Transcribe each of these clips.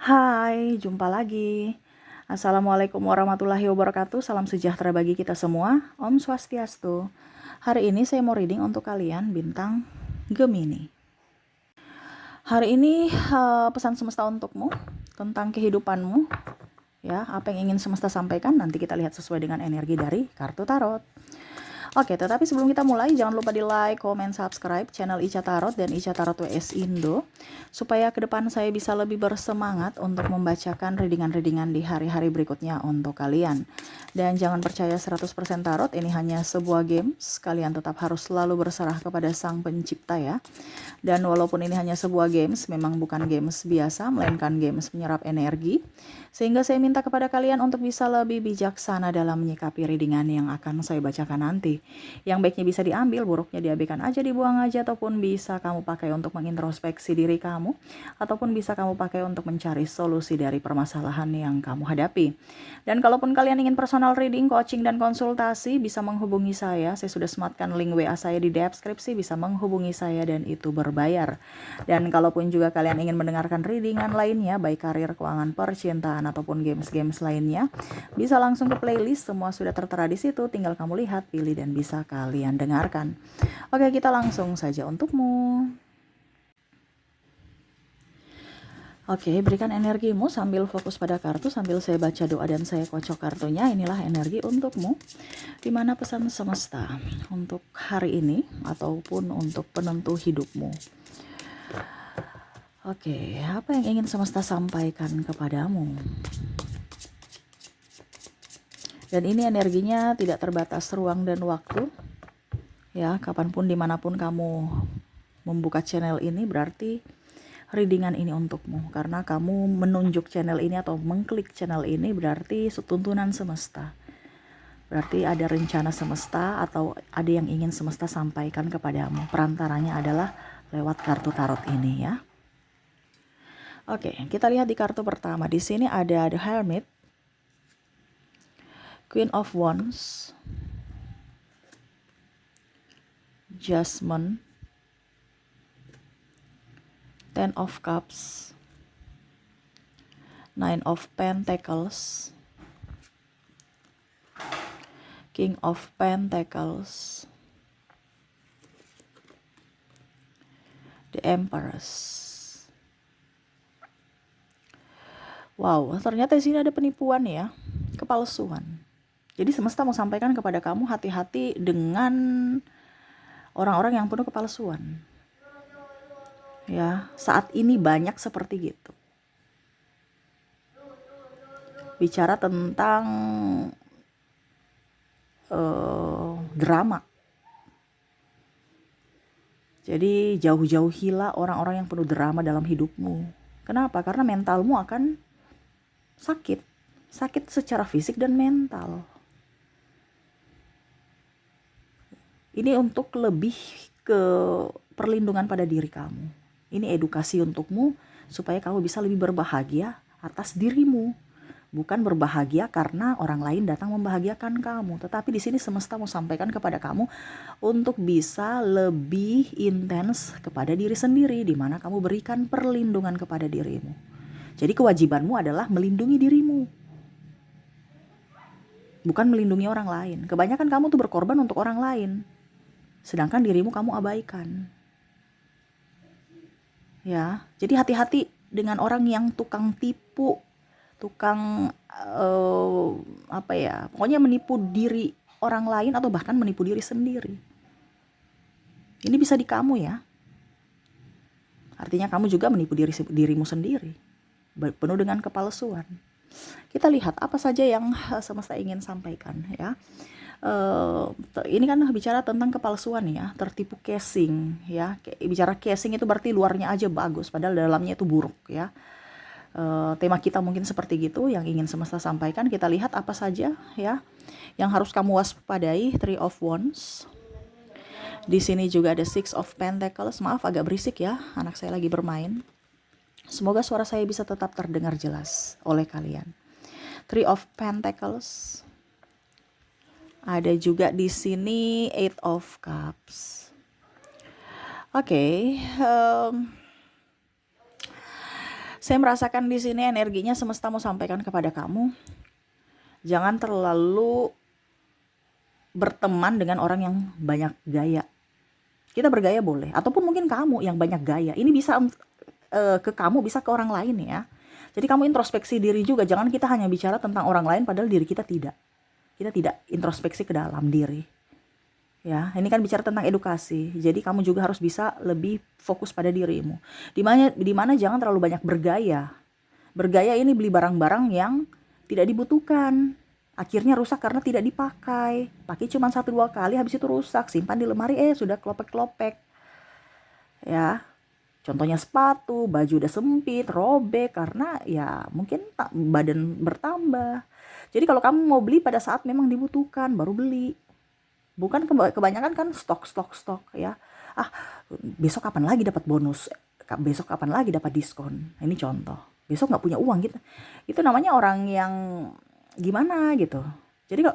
Hai, jumpa lagi. Assalamualaikum warahmatullahi wabarakatuh. Salam sejahtera bagi kita semua. Om Swastiastu. Hari ini saya mau reading untuk kalian bintang Gemini. Hari ini pesan semesta untukmu tentang kehidupanmu. Ya, apa yang ingin semesta sampaikan nanti kita lihat sesuai dengan energi dari kartu tarot. Oke, tetapi sebelum kita mulai, jangan lupa di like, comment, subscribe channel Ica Tarot dan Ica Tarot WS Indo, supaya ke depan saya bisa lebih bersemangat untuk membacakan readingan-readingan di hari-hari berikutnya untuk kalian. Dan jangan percaya 100% tarot, ini hanya sebuah games, kalian tetap harus selalu berserah kepada Sang Pencipta ya. Dan walaupun ini hanya sebuah games, memang bukan games biasa, melainkan games menyerap energi. Sehingga saya minta kepada kalian untuk bisa lebih bijaksana dalam menyikapi readingan yang akan saya bacakan nanti. Yang baiknya bisa diambil, buruknya diabaikan aja, dibuang aja, ataupun bisa kamu pakai untuk mengintrospeksi diri kamu, ataupun bisa kamu pakai untuk mencari solusi dari permasalahan yang kamu hadapi. Dan kalaupun kalian ingin personal reading, coaching, dan konsultasi, bisa menghubungi saya. Saya sudah sematkan link WA saya di deskripsi, bisa menghubungi saya dan itu berbayar. Dan kalaupun juga kalian ingin mendengarkan readingan lainnya, baik karir, keuangan, percintaan, ataupun games-games lainnya, bisa langsung ke playlist, semua sudah tertera di situ, tinggal kamu lihat, pilih, dan bisa kalian dengarkan. Oke, kita langsung saja untukmu. Oke, berikan energimu sambil fokus pada kartu, sambil saya baca doa dan saya kocok kartunya. Inilah energi untukmu, dimana pesan semesta untuk hari ini ataupun untuk penentu hidupmu. Oke, apa yang ingin semesta sampaikan kepadamu? Dan ini energinya tidak terbatas ruang dan waktu. Ya, kapanpun dimanapun kamu membuka channel ini, berarti readingan ini untukmu. Karena kamu menunjuk channel ini atau mengklik channel ini, berarti tuntunan semesta. Berarti ada rencana semesta atau ada yang ingin semesta sampaikan kepadamu. Perantaranya adalah lewat kartu tarot ini ya. Oke, kita lihat di kartu pertama. Di sini ada The Hermit, Queen of Wands, Judgment, Ten of Cups, Nine of Pentacles, King of Pentacles, The Empress. Wow, ternyata di sini ada penipuan ya, kepalsuan. Jadi semesta mau sampaikan kepada kamu, hati-hati dengan orang-orang yang penuh kepalsuan. Ya, saat ini banyak seperti gitu. Bicara tentang drama. Jadi jauh-jauhilah orang-orang yang penuh drama dalam hidupmu. Kenapa? Karena mentalmu akan sakit secara fisik dan mental. Ini untuk lebih ke perlindungan pada diri kamu. Ini edukasi untukmu supaya kamu bisa lebih berbahagia atas dirimu, bukan berbahagia karena orang lain datang membahagiakan kamu. Tetapi di sini semesta mau sampaikan kepada kamu untuk bisa lebih intens kepada diri sendiri, di mana kamu berikan perlindungan kepada dirimu. Jadi kewajibanmu adalah melindungi dirimu, bukan melindungi orang lain. Kebanyakan kamu tuh berkorban untuk orang lain, sedangkan dirimu kamu abaikan. Ya, jadi hati-hati dengan orang yang tukang tipu, tukang pokoknya menipu diri orang lain atau bahkan menipu diri sendiri. Ini bisa di kamu ya. Artinya kamu juga menipu dirimu sendiri, penuh dengan kepalsuan. Kita lihat apa saja yang semesta ingin sampaikan ya. Ini kan bicara tentang kepalsuan ya, tertipu casing ya. Bicara casing itu berarti luarnya aja bagus padahal dalamnya itu buruk ya. Tema kita mungkin seperti gitu yang ingin semesta sampaikan. Kita lihat apa saja ya yang harus kamu waspadai. Three of Wands. Di sini juga ada Six of Pentacles. Maaf agak berisik ya, anak saya lagi bermain. Semoga suara saya bisa tetap terdengar jelas oleh kalian. Three of Pentacles. Ada juga di sini Eight of Cups. Oke, Saya merasakan di sini energinya semesta mau sampaikan kepada kamu, jangan terlalu berteman dengan orang yang banyak gaya. Kita bergaya boleh, ataupun mungkin kamu yang banyak gaya. Ini bisa ke kamu, bisa ke orang lain ya. Jadi kamu introspeksi diri juga, jangan kita hanya bicara tentang orang lain padahal diri kita tidak. Kita tidak introspeksi ke dalam diri. Ya, ini kan bicara tentang edukasi. Jadi kamu juga harus bisa lebih fokus pada dirimu. Di mana jangan terlalu banyak bergaya. Bergaya ini beli barang-barang yang tidak dibutuhkan. Akhirnya rusak karena tidak dipakai. Pakai cuma 1-2 kali, habis itu rusak. Simpan di lemari, sudah klopek-klopek. Ya, contohnya sepatu, baju udah sempit, robek karena ya mungkin badan bertambah. Jadi kalau kamu mau beli pada saat memang dibutuhkan, baru beli. Bukan kebanyakan kan stok ya. Besok kapan lagi dapat bonus? Besok kapan lagi dapat diskon? Ini contoh. Besok nggak punya uang gitu. Itu namanya orang yang gimana gitu. Jadi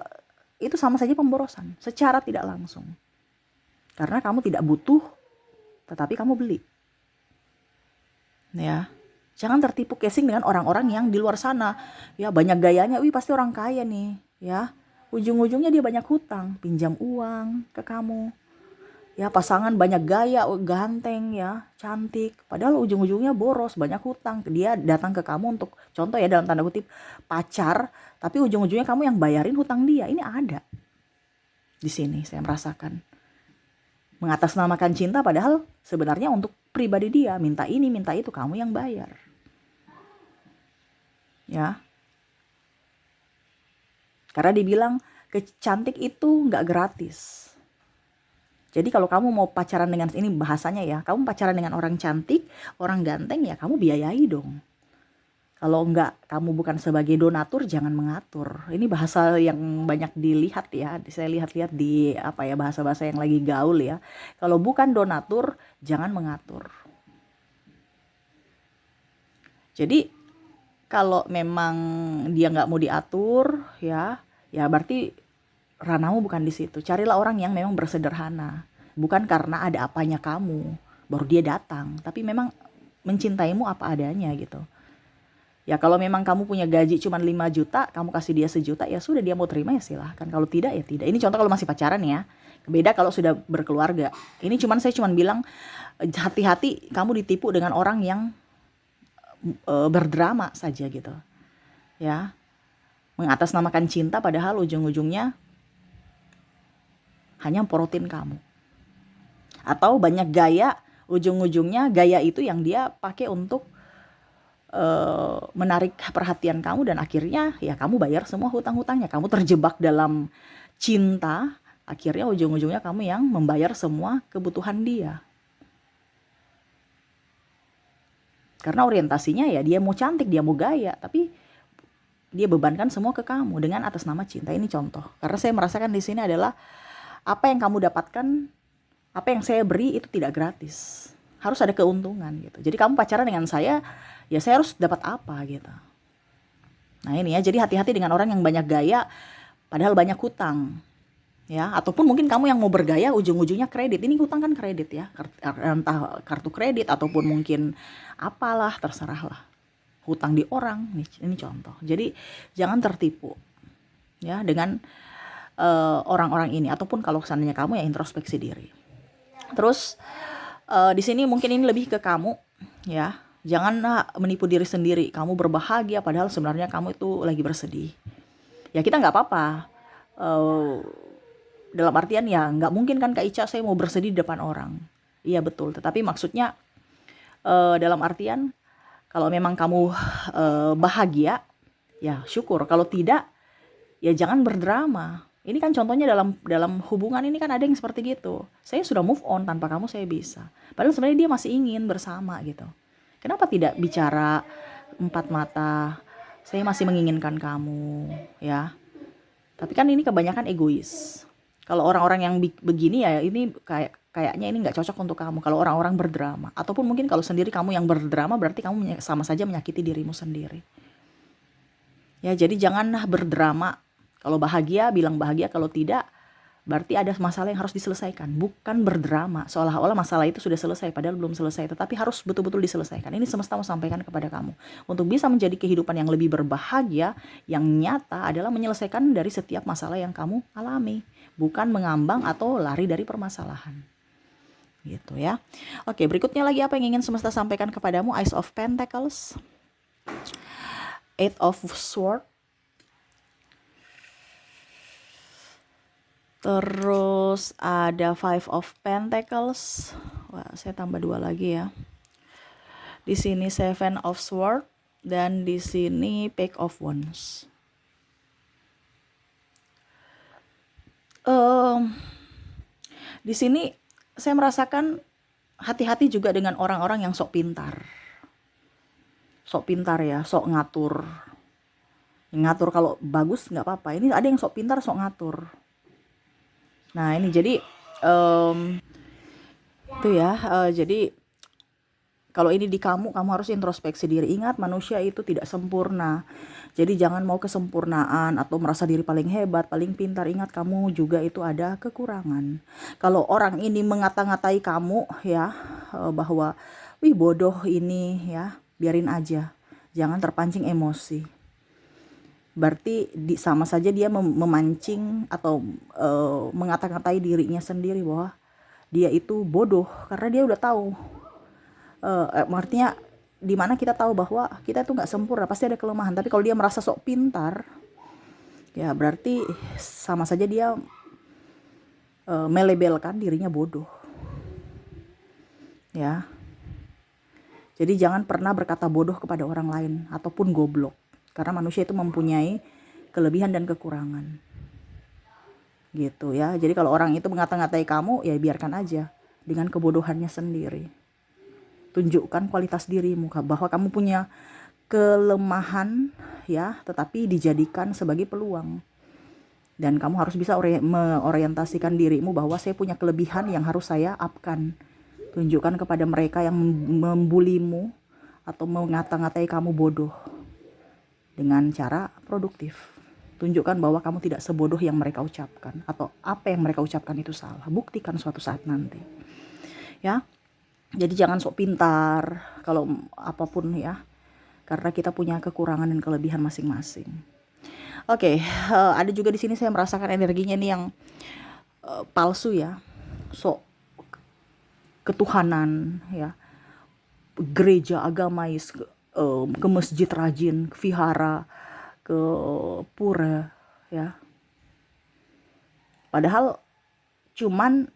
itu sama saja pemborosan secara tidak langsung. Karena kamu tidak butuh, tetapi kamu beli. Ya. Jangan tertipu casing dengan orang-orang yang di luar sana. Ya, banyak gayanya, pasti orang kaya nih, ya. Ujung-ujungnya dia banyak hutang, pinjam uang ke kamu. Ya, pasangan banyak gaya, ganteng ya, cantik. Padahal ujung-ujungnya boros, banyak hutang. Dia datang ke kamu untuk, contoh ya dalam tanda kutip, pacar. Tapi ujung-ujungnya kamu yang bayarin hutang dia. Ini ada. Di sini saya merasakan. Mengatasnamakan cinta padahal sebenarnya untuk pribadi dia. Minta ini, minta itu, kamu yang bayar. Ya. Karena dibilang cantik itu nggak gratis. Jadi kalau kamu mau pacaran dengan, ini bahasanya ya, kamu pacaran dengan orang cantik, orang ganteng, ya kamu biayai dong. Kalau enggak, kamu bukan sebagai donatur, jangan mengatur. Ini bahasa yang banyak dilihat ya. Saya lihat-lihat di bahasa-bahasa yang lagi gaul ya. Kalau bukan donatur, jangan mengatur. Jadi kalau memang dia nggak mau diatur ya berarti ranahmu bukan di situ. Carilah orang yang memang bersederhana, bukan karena ada apanya kamu baru dia datang, tapi memang mencintaimu apa adanya gitu. Ya kalau memang kamu punya gaji cuma 5 juta, kamu kasih dia 1 juta, ya sudah, dia mau terima ya silahkan. Kalau tidak ya tidak. Ini contoh kalau masih pacaran ya. Beda kalau sudah berkeluarga. Ini saya cuma bilang hati-hati kamu ditipu dengan orang yang berdrama saja gitu. Ya. Mengatasnamakan cinta padahal ujung-ujungnya hanya porotin kamu. Atau banyak gaya, ujung-ujungnya gaya itu yang dia pakai untuk menarik perhatian kamu, dan akhirnya ya kamu bayar semua hutang-hutangnya. Kamu terjebak dalam cinta, akhirnya ujung-ujungnya kamu yang membayar semua kebutuhan dia. Karena orientasinya ya dia mau cantik, dia mau gaya, tapi dia bebankan semua ke kamu dengan atas nama cinta. Ini contoh. Karena saya merasakan di sini adalah apa yang kamu dapatkan, apa yang saya beri itu tidak gratis. Harus ada keuntungan gitu. Jadi kamu pacaran dengan saya, ya saya harus dapat apa gitu. Nah ini ya, jadi hati-hati dengan orang yang banyak gaya padahal banyak hutang. Ya, ataupun mungkin kamu yang mau bergaya ujung-ujungnya kredit. Ini hutang kan kredit ya. Entah kartu kredit ataupun mungkin apalah, terserah lah. Hutang di orang, ini contoh. Jadi jangan tertipu ya dengan orang-orang ini, ataupun kalau seandainya kamu ya introspeksi diri. Terus di sini mungkin ini lebih ke kamu ya. Jangan menipu diri sendiri. Kamu berbahagia padahal sebenarnya kamu itu lagi bersedih. Ya kita nggak apa-apa. Dalam artian ya nggak mungkin kan Kak Ica saya mau bersedih di depan orang. Iya betul. Tetapi maksudnya dalam artian kalau memang kamu bahagia, ya syukur. Kalau tidak, ya jangan berdrama. Ini kan contohnya dalam hubungan ini kan ada yang seperti gitu. Saya sudah move on, tanpa kamu saya bisa. Padahal sebenarnya dia masih ingin bersama gitu. Kenapa tidak bicara 4 mata? Saya masih menginginkan kamu, ya. Tapi kan ini kebanyakan egois. Kalau orang-orang yang begini ya ini kayaknya ini nggak cocok untuk kamu. Kalau orang-orang berdrama, ataupun mungkin kalau sendiri kamu yang berdrama, berarti kamu sama saja menyakiti dirimu sendiri. Ya jadi janganlah berdrama. Kalau bahagia bilang bahagia, kalau tidak Berarti ada masalah yang harus diselesaikan, bukan berdrama seolah-olah masalah itu sudah selesai padahal belum selesai, tetapi harus betul-betul diselesaikan. Ini semesta mau sampaikan kepada kamu. Untuk bisa menjadi kehidupan yang lebih berbahagia, yang nyata adalah menyelesaikan dari setiap masalah yang kamu alami, bukan mengambang atau lari dari permasalahan. Gitu ya. Oke, berikutnya lagi apa yang ingin semesta sampaikan kepadamu? Ace of Pentacles, Eight of Swords, terus ada Five of Pentacles. Wah, saya tambah 2 lagi ya. Di sini Seven of Swords dan di sini Page of Wands. Di sini saya merasakan hati-hati juga dengan orang-orang yang sok pintar. Sok pintar ya, sok ngatur. Ngatur kalau bagus nggak apa-apa. Ini ada yang sok pintar, sok ngatur. Nah ini jadi itu ya. Jadi kalau ini di kamu harus introspeksi diri. Ingat, manusia itu tidak sempurna. Jadi jangan mau kesempurnaan atau merasa diri paling hebat, paling pintar. Ingat, kamu juga itu ada kekurangan. Kalau orang ini mengata-ngatai kamu ya, bahwa wih bodoh ini ya, biarin aja. Jangan terpancing emosi. Berarti sama saja dia memancing atau mengata-ngatai dirinya sendiri bahwa dia itu bodoh karena dia udah tahu. Artinya di mana kita tahu bahwa kita itu nggak sempurna, pasti ada kelemahan. Tapi kalau dia merasa sok pintar, ya berarti sama saja dia melabelkan dirinya bodoh. Ya. Jadi jangan pernah berkata bodoh kepada orang lain ataupun goblok, karena manusia itu mempunyai kelebihan dan kekurangan. Gitu ya. Jadi kalau orang itu mengata-ngatai kamu, ya biarkan aja dengan kebodohannya sendiri. Tunjukkan kualitas dirimu bahwa kamu punya kelemahan ya, tetapi dijadikan sebagai peluang. Dan kamu harus bisa mengorientasikan dirimu bahwa saya punya kelebihan yang harus saya upkan. Tunjukkan kepada mereka yang membulimu atau mengata-ngatai kamu bodoh dengan cara produktif. Tunjukkan bahwa kamu tidak sebodoh yang mereka ucapkan, atau apa yang mereka ucapkan itu salah. Buktikan suatu saat nanti. Ya. Jadi jangan sok pintar kalau apapun ya, karena kita punya kekurangan dan kelebihan masing-masing. Oke, ada juga di sini saya merasakan energinya nih yang palsu ya, sok ketuhanan ya, gereja agamais, ke masjid rajin, ke vihara, ke pura ya. Padahal cuman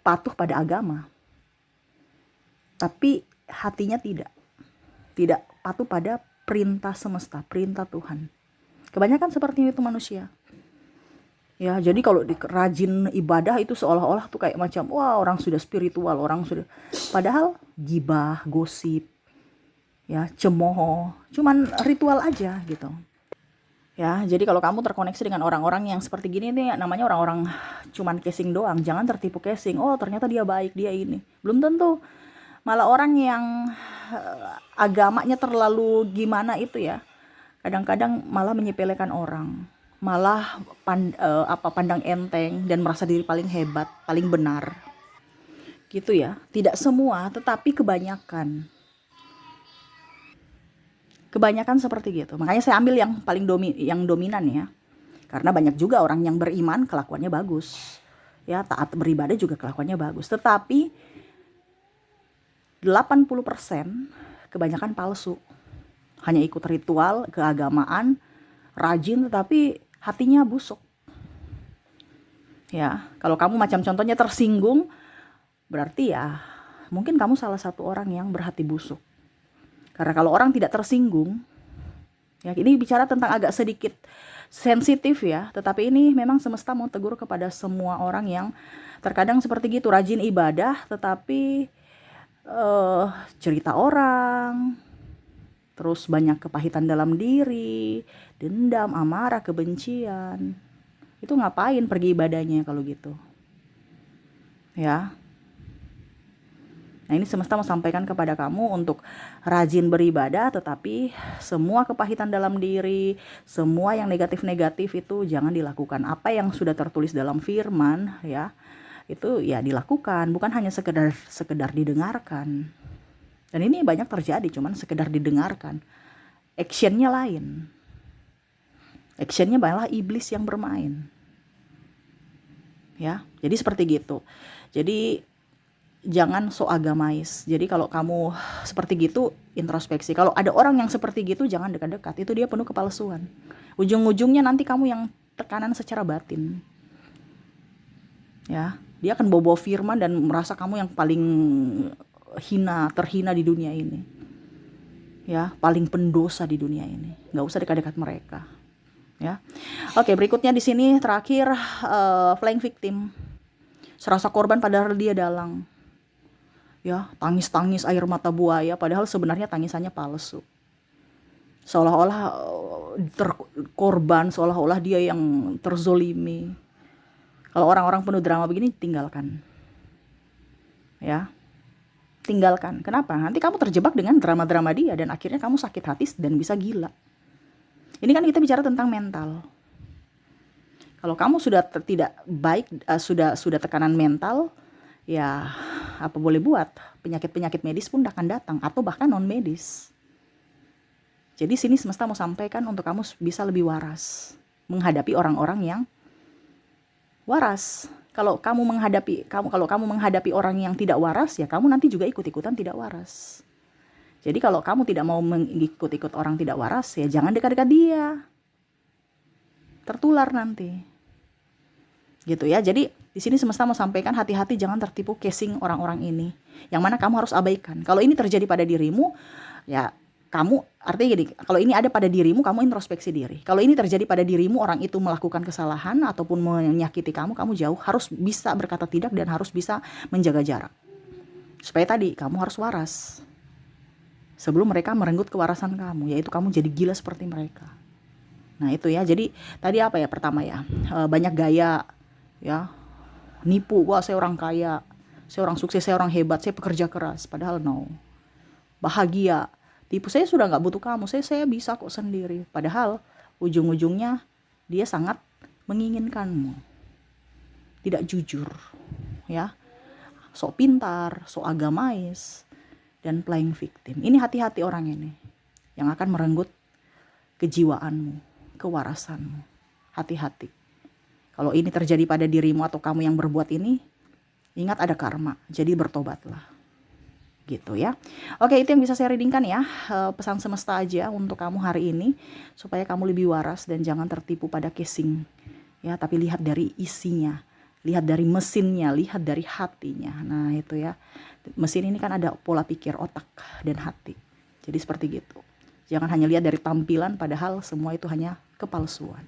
patuh pada agama, tapi hatinya tidak patuh pada perintah semesta, perintah Tuhan. Kebanyakan seperti itu manusia. Ya, jadi kalau rajin ibadah itu seolah-olah tuh kayak macam wah orang sudah spiritual, orang sudah, padahal gibah, gosip, ya cemooh, cuman ritual aja gitu. Ya, jadi kalau kamu terkoneksi dengan orang-orang yang seperti gini nih, namanya orang-orang cuman casing doang. Jangan tertipu casing. Oh, ternyata dia baik, dia ini. Belum tentu. Malah orang yang agamanya terlalu gimana itu ya, kadang-kadang malah menyepelekan orang. Malah pandang enteng dan merasa diri paling hebat, paling benar. Gitu ya. Tidak semua, tetapi kebanyakan. Kebanyakan seperti gitu. Makanya saya ambil yang paling dominan ya. Karena banyak juga orang yang beriman kelakuannya bagus. Ya, taat beribadah juga kelakuannya bagus. Tetapi 80% kebanyakan palsu. Hanya ikut ritual, keagamaan, rajin tetapi hatinya busuk. Ya, kalau kamu macam contohnya tersinggung, berarti ya mungkin kamu salah satu orang yang berhati busuk. Karena kalau orang tidak tersinggung, ya ini bicara tentang agak sedikit sensitif ya, tetapi ini memang semesta mau tegur kepada semua orang yang terkadang seperti gitu, rajin ibadah tetapi cerita orang, terus banyak kepahitan dalam diri, dendam, amarah, kebencian. Itu ngapain pergi ibadahnya kalau gitu? Ya. Nah, ini semesta mau sampaikan kepada kamu untuk rajin beribadah, tetapi semua kepahitan dalam diri, semua yang negatif-negatif itu jangan dilakukan. Apa yang sudah tertulis dalam firman ya, itu ya dilakukan, bukan hanya sekedar didengarkan. Dan ini banyak terjadi, cuman sekedar didengarkan. Actionnya lain. Actionnya malah iblis yang bermain. Ya, jadi seperti gitu. Jadi jangan so agamais. Jadi kalau kamu seperti gitu, introspeksi. Kalau ada orang yang seperti gitu, jangan dekat-dekat. Itu dia penuh kepalsuan. Ujung-ujungnya nanti kamu yang tekanan secara batin. Ya, dia akan bawa firman dan merasa kamu yang paling terhina di dunia ini. Ya, paling pendosa di dunia ini. Nggak usah dekat-dekat mereka. Ya. Oke, berikutnya di sini terakhir flying victim. Serasa korban padahal dia dalang. Ya, tangis-tangis air mata buaya padahal sebenarnya tangisannya palsu. Seolah-olah korban, seolah-olah dia yang terzolimi. Kalau orang-orang penuh drama begini, tinggalkan. Ya, tinggalkan. Kenapa? Nanti kamu terjebak dengan drama-drama dia dan akhirnya kamu sakit hati dan bisa gila. Ini kan kita bicara tentang mental. Kalau kamu sudah tidak baik, sudah tekanan mental, ya apa boleh buat, penyakit-penyakit medis pun akan datang, atau bahkan non medis. Jadi sini semesta mau sampaikan untuk kamu bisa lebih waras menghadapi orang-orang yang waras. Kalau kamu menghadapi orang yang tidak waras, ya kamu nanti juga ikut-ikutan tidak waras. Jadi kalau kamu tidak mau mengikut-ikut orang tidak waras, ya jangan dekat-dekat dia. Tertular nanti. Gitu ya. Jadi di sini semesta mau sampaikan hati-hati, jangan tertipu casing orang-orang ini. Yang mana kamu harus abaikan. Kalau ini terjadi pada dirimu, ya kamu, artinya gini, kalau ini ada pada dirimu, kamu introspeksi diri. Kalau ini terjadi pada dirimu, orang itu melakukan kesalahan ataupun menyakiti kamu jauh, harus bisa berkata tidak dan harus bisa menjaga jarak. Supaya tadi kamu harus waras. Sebelum mereka merenggut kewarasan kamu, yaitu kamu jadi gila seperti mereka. Nah itu ya, jadi tadi apa ya, pertama ya, banyak gaya ya, nipu, wah saya orang kaya, saya orang sukses, saya orang hebat, saya pekerja keras, padahal no. Bahagia, tipu, saya sudah nggak butuh kamu, saya bisa kok sendiri, padahal ujung-ujungnya dia sangat menginginkanmu, tidak jujur ya, sok pintar, sok agamais, dan playing victim. Ini hati-hati orang ini yang akan merenggut kejiwaanmu, kewarasanmu. Hati-hati. Kalau ini terjadi pada dirimu atau kamu yang berbuat ini, ingat ada karma, jadi bertobatlah. Gitu ya. Oke, itu yang bisa saya readingkan ya. Pesan semesta aja untuk kamu hari ini, supaya kamu lebih waras dan jangan tertipu pada casing. Ya, tapi lihat dari isinya, lihat dari mesinnya, lihat dari hatinya. Nah itu ya. Mesin ini kan ada pola pikir, otak, dan hati. Jadi seperti gitu. Jangan hanya lihat dari tampilan, padahal semua itu hanya kepalsuan.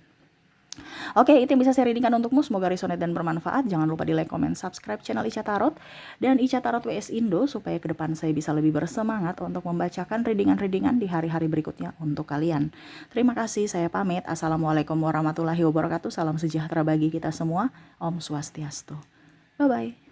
Oke, itu yang bisa saya readingkan untukmu. Semoga resonate dan bermanfaat. Jangan lupa di like, comment, subscribe channel Ica Tarot dan Ica Tarot WS Indo, supaya ke depan saya bisa lebih bersemangat untuk membacakan readingan-readingan di hari-hari berikutnya untuk kalian. Terima kasih, saya pamit. Assalamualaikum warahmatullahi wabarakatuh. Salam sejahtera bagi kita semua. Om Swastiastu. Bye-bye.